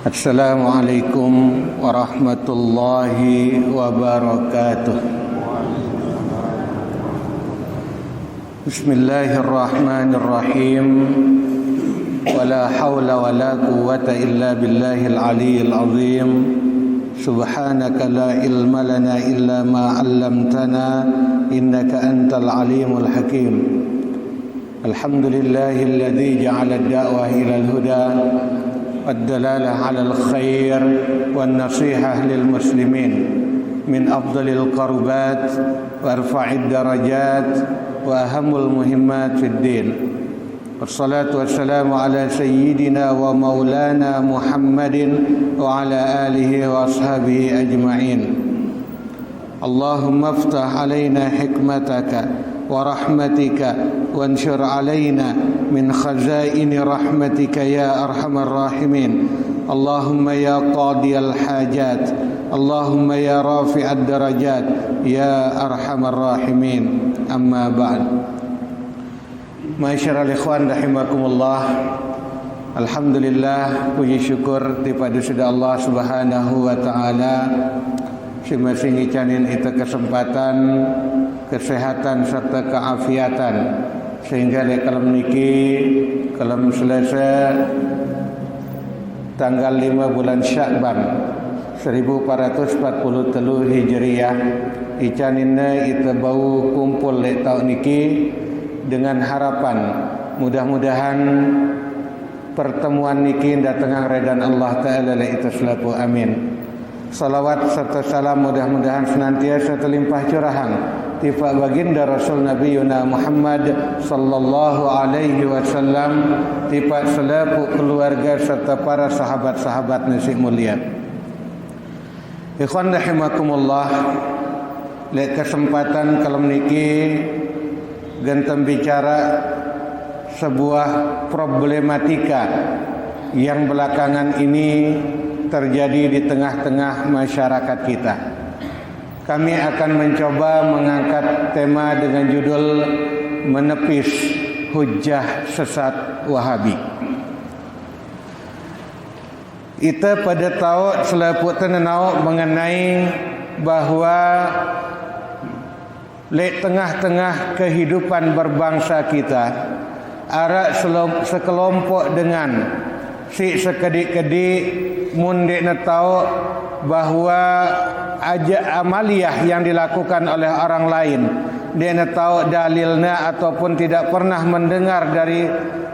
Assalamualaikum warahmatullahi wabarakatuh. Bismillahirrahmanirrahim. Wala hawla wala quwwata illa billahil aliyyil azim. Subhanaka la ilma lana illa ma 'allamtana innaka antal alimul hakim. Alhamdulillahilladzi ja'ala ad-da'wah ilal huda والدلالة على الخير والنصيحة للمسلمين من أفضل القربات وأرفع الدرجات وأهم المهمات في الدين. والصلاة والسلام على سيدنا ومولانا محمد وعلى آله وأصحابه أجمعين. اللهم افتح علينا حكمتك ورحمتك وانشر علينا من خزائن رحمتك يا أرحم الراحمين. اللهم يا قاضي الحاجات، اللهم يا رافع الدرجات يا أرحم الراحمين. أما بعد. Ma'asyiral ikhwan rahimakumullah. Alhamdulillah, puji syukur kepada Allah Subhanahu wa taala masing-masing icanin itu kesempatan, kesehatan serta keafiatan sehingga kalau niki kalau selesai tanggal 5 bulan Sya'ban 1443 Hijriah icaninna itu bau kumpul lek tahun niki dengan harapan mudah-mudahan pertemuan niki datang redan Allah taala lek itu selaku amin. Salawat serta salam mudah-mudahan senantiasa terlimpah curahan tifa baginda Rasul Nabi Yuna Muhammad sallallahu alaihi wasallam, tifa selaku keluarga serta para sahabat-sahabat nasi mulia. Ikhwan rahimakumullah, le kesempatan kalau niki ganteng bicara sebuah problematika yang belakangan ini terjadi di tengah-tengah masyarakat kita. Kami akan mencoba mengangkat tema dengan judul menepis hujjah sesat Wahabi. Kita pada tahu seleput tenau mengenai bahwa di tengah-tengah kehidupan berbangsa kita ada sekelompok dengan si sekedik-kedik mundek tahu bahwa amaliyah yang dilakukan oleh orang lain dia tahu dalilnya ataupun tidak pernah mendengar dari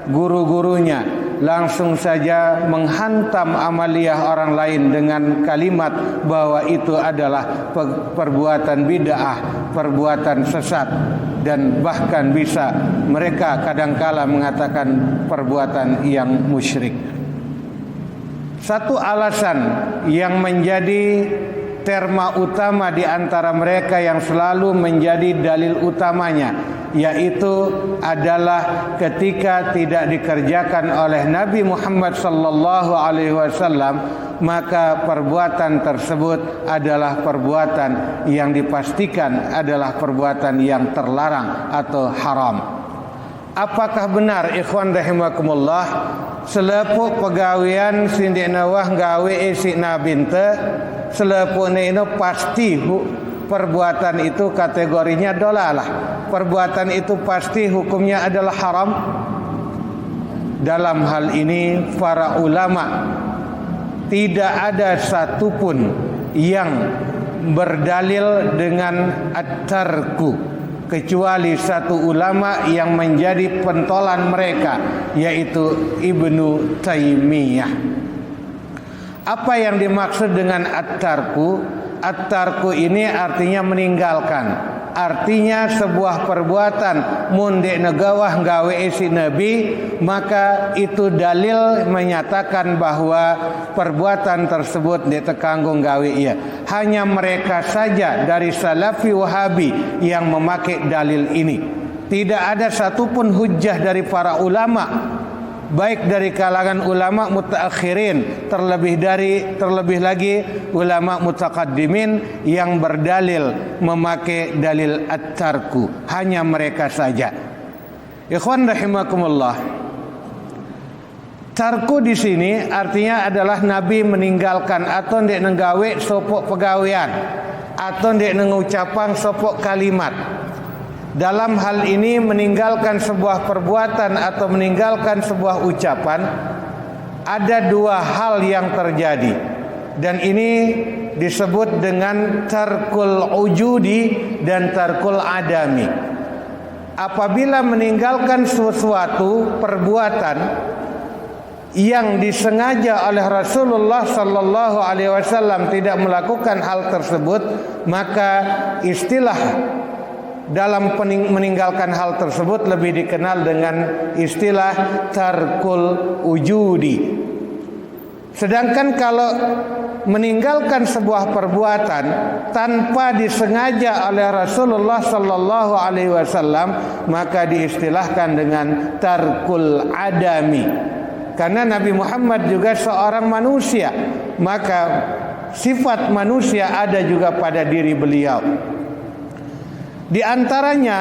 guru-gurunya, langsung saja menghantam amaliyah orang lain dengan kalimat bahwa itu adalah perbuatan bid'ah, perbuatan sesat, dan bahkan bisa mereka kadangkala mengatakan perbuatan yang musyrik. Satu alasan yang menjadi terma utama di antara mereka yang selalu menjadi dalil utamanya, yaitu adalah ketika tidak dikerjakan oleh Nabi Muhammad sallallahu alaihi wasallam, maka perbuatan tersebut adalah perbuatan yang dipastikan adalah perbuatan yang terlarang atau haram. Apakah benar ikhwan rahimakumullah selepuk pegawian sindik nawah gawe isi nabinte selepuk ini pasti perbuatan itu kategorinya dolalah, perbuatan itu pasti hukumnya adalah haram? Dalam hal ini para ulama tidak ada satupun yang berdalil dengan at-tarku kecuali satu ulama yang menjadi pentolan mereka, yaitu Ibnu Taimiyah. Apa yang dimaksud dengan at-tarku? At-tarku ini artinya meninggalkan. Artinya sebuah perbuatan mundek negawah gawe isi nabi, maka itu dalil menyatakan bahwa perbuatan tersebut ditekanggung gawe ia. Hanya mereka saja dari Salafi Wahabi yang memakai dalil ini. Tidak ada satupun hujjah dari para ulama baik dari kalangan ulama mutaakhirin, terlebih lagi ulama mutaqaddimin yang berdalil memakai dalil at-tarku. Hanya mereka saja. Ikhwan rahimakumullah. Tarku di sini artinya adalah Nabi meninggalkan atau ndek nenggawe sopok pegawean atau ndek nengucapan sopok kalimat. Dalam hal ini meninggalkan sebuah perbuatan atau meninggalkan sebuah ucapan, ada dua hal yang terjadi, dan ini disebut dengan tarkul ujudi dan tarkul adami. Apabila meninggalkan sesuatu perbuatan yang disengaja oleh Rasulullah sallallahu alaihi wasallam tidak melakukan hal tersebut, maka istilah dalam meninggalkan hal tersebut lebih dikenal dengan istilah tarkul ujudi. Sedangkan kalau meninggalkan sebuah perbuatan tanpa disengaja oleh Rasulullah sallallahu alaihi wasallam, maka diistilahkan dengan tarkul adami. Karena Nabi Muhammad juga seorang manusia, maka sifat manusia ada juga pada diri beliau. Di antaranya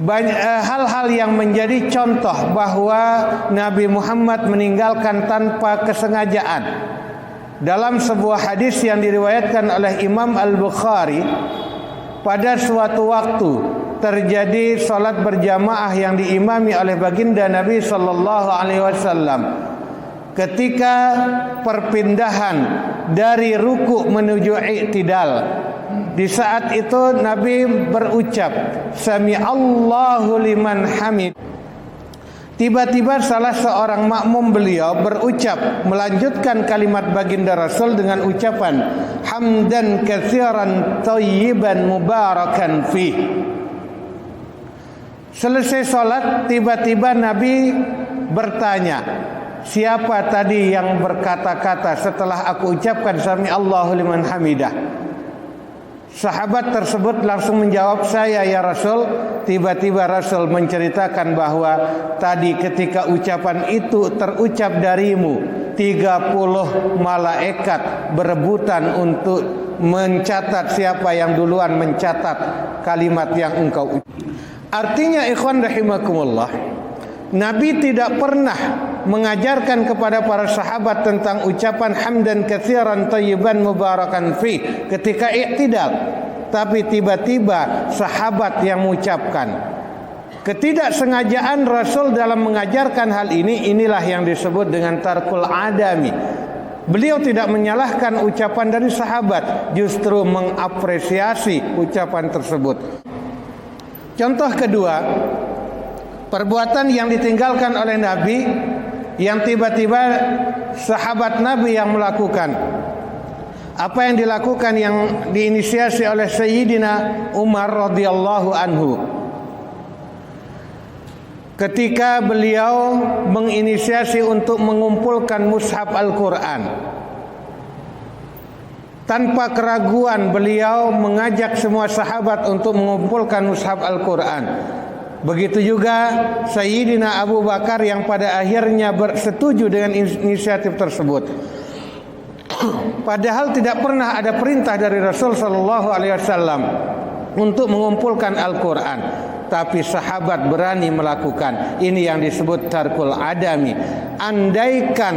banyak hal-hal yang menjadi contoh bahwa Nabi Muhammad meninggalkan tanpa kesengajaan. Dalam sebuah hadis yang diriwayatkan oleh Imam Al-Bukhari, pada suatu waktu terjadi salat berjamaah yang diimami oleh baginda Nabi sallallahu alaihi wasallam. Ketika perpindahan dari ruku menuju i'tidal, di saat itu Nabi berucap Sami Allahu liman hamid. Tiba-tiba salah seorang makmum beliau berucap, melanjutkan kalimat baginda Rasul dengan ucapan hamdan katsiran thayyiban mubarakan fi. Selesai salat, tiba-tiba Nabi bertanya, siapa tadi yang berkata-kata setelah aku ucapkan Sami Allahu liman hamidah? Sahabat tersebut langsung menjawab, saya ya Rasul. Tiba-tiba Rasul menceritakan bahwa tadi ketika ucapan itu terucap darimu, 30 malaikat berebutan untuk mencatat siapa yang duluan mencatat kalimat yang engkau ucap. Artinya ikhwan rahimakumullah, Nabi tidak pernah mengajarkan kepada para sahabat tentang ucapan hamdan katsiran thayyiban mubarakan fi ketika i'tidal, tapi tiba-tiba sahabat yang mengucapkan. Ketidaksengajaan Rasul dalam mengajarkan hal ini, inilah yang disebut dengan tarkul adami. Beliau tidak menyalahkan ucapan dari sahabat, justru mengapresiasi ucapan tersebut. Contoh kedua, perbuatan yang ditinggalkan oleh Nabi yang tiba-tiba sahabat Nabi yang melakukan. Apa yang dilakukan yang diinisiasi oleh Sayyidina Umar radhiyallahu anhu. Ketika beliau menginisiasi untuk mengumpulkan mushaf Al-Quran, tanpa keraguan beliau mengajak semua sahabat untuk mengumpulkan mushaf Al-Quran. Begitu juga Sayyidina Abu Bakar yang pada akhirnya bersetuju dengan inisiatif tersebut. Padahal tidak pernah ada perintah dari Rasul sallallahu alaihi wasallam untuk mengumpulkan Al-Quran, tapi sahabat berani melakukan. Ini yang disebut tarkul adami. Andaikan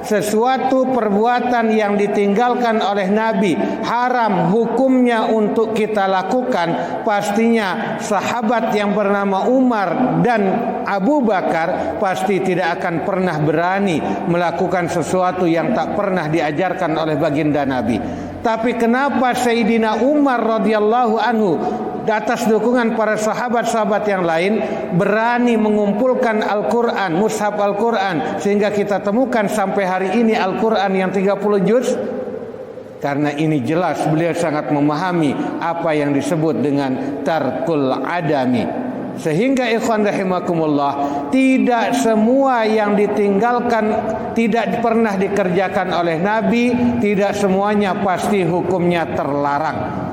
sesuatu perbuatan yang ditinggalkan oleh Nabi haram hukumnya untuk kita lakukan, pastinya sahabat yang bernama Umar dan Abu Bakar pasti tidak akan pernah berani melakukan sesuatu yang tak pernah diajarkan oleh baginda Nabi. Tapi kenapa Sayyidina Umar radhiyallahu anhu atas dukungan para sahabat-sahabat yang lain berani mengumpulkan Al-Quran, mushaf Al-Quran, sehingga kita temukan sampai hari ini Al-Quran yang 30 juz? Karena ini jelas beliau sangat memahami apa yang disebut dengan tarkul adami. Sehingga ikhwan rahimakumullah, tidak semua yang ditinggalkan tidak pernah dikerjakan oleh Nabi, tidak semuanya pasti hukumnya terlarang.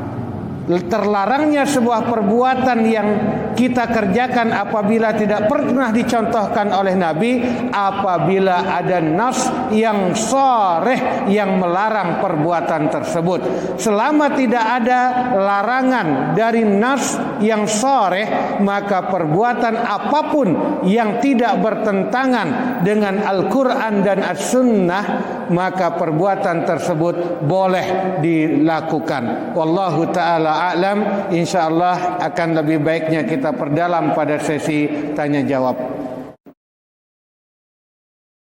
terlarangnya sebuah perbuatan yang kita kerjakan apabila tidak pernah dicontohkan oleh Nabi, apabila ada nas yang sharih yang melarang perbuatan tersebut. Selama tidak ada larangan dari nas yang sharih, maka perbuatan apapun yang tidak bertentangan dengan Al-Quran dan As-Sunnah, maka perbuatan tersebut boleh dilakukan. Wallahu ta'ala a'lam. InsyaAllah akan lebih baiknya kita perdalam pada sesi tanya jawab.